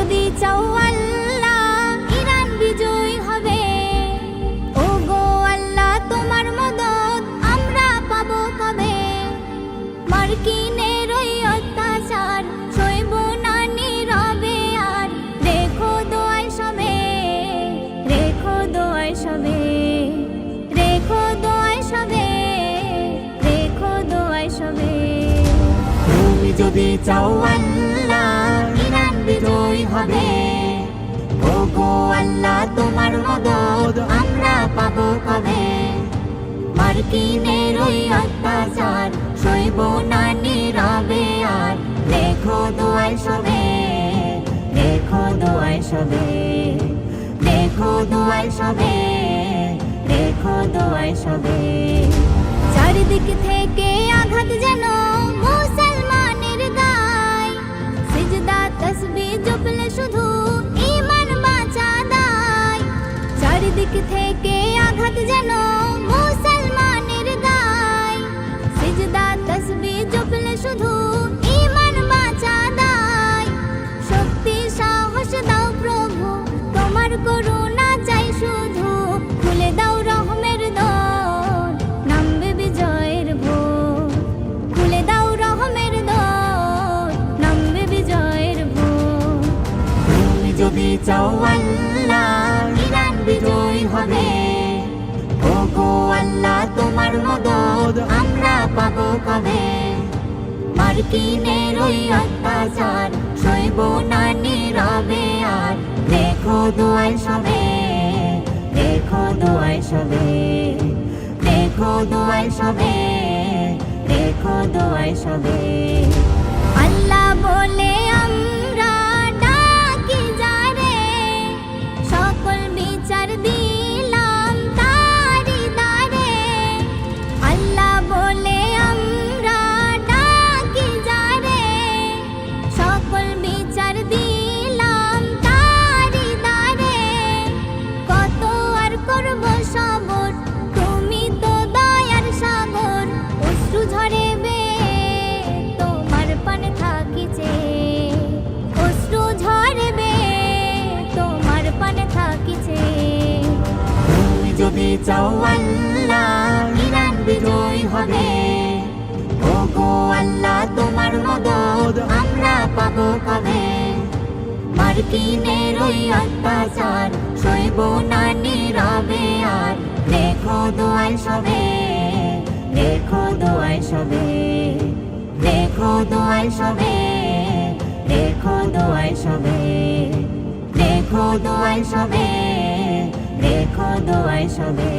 যদি চাও আল্লাহ ইরান বিজয় হবে। ও গো আল্লাহ তোমার মদদ আমরা পাবো কবে? মার্কিনের ওই অত্যাচার সইব না নীরবে আর। রেখো দোয়ায় সবে, রেখো দোয়ায় সবে, রেখো দোয়ায় সবে, রেখো দোয়ায় সবে। তুমি যদি চাও আল্লাহ ইরান বিজয় হবে। ও গো আল্লাহ তোমার মদদ আমরা পাবো কবে? মার্কিনের ওই অত্যাচার সইব না নীরবে আর। রেখো দোয়ায় সবে, রেখো দোয়ায় সবে, রেখো দোয়ায় সবে, রেখো দোয়ায় সবে। চারিদিক থেকে আঘাত যেন মুসলমানের গায়। সিজদা তসবিহ জপলে শুধু ঈমান বাঁচা দায়। চারিদিক থেকে আঘাত যেন মুসলমানের গায়। সিজদা তসবিহ জপলে শুধু ঈমান বাঁচা দায়। শক্তি সাহস দাও প্রভু তোমার করুণা চাই শুধু। খুলে দাও রহমের দর নামবে বিজয়ের ভোর। খুলে দাও রহমের দর নামবে বিজয়ের ভোর। তুমি যদি চাও আল্লাহ ইরান বিজয় হবে। ও গো আল্লাহ তোমার মদদ আমরা পাবো কবে? মার্কিনের ওই অত্যাচার সইব না নীরবে আর। রেখো দোয়ায় সবে, রেখো দোয়ায় সবে, রেখো দোয়ায় সবে, রেখো দোয়ায় সবে। আল্লাহ বলে আমরা ডাকি যারে, সকল বিচার দিলাম তারি দ্বারে। আল্লাহ বলে আমরা ডাকি যারে, সকল বিচার দিলাম তারি দ্বারে। কত আর করব সবর তুমি তো দয়ার সাগর। অশ্রু ঝরেবে তোমার পানে থাকিছে, অশ্রু ঝরবে তোমার পানে থাকিছে। তুমি যদি চাও আল্লাহ ইরান বিজয় হবে। ও গো আল্লাহ তোমার মদদ আমরা পাবো কবে? মার্কিনের ওই অত্যাচার সইব না নীরবে আর। রেখো দোয়ায় সবে, রেখো দোয়ায় সবে, রেখো দোয়ায় সবে, রেখো দোয়ায় সবে, রেখো দোয়ায় সবে, রেখো দোয়ায় সবে।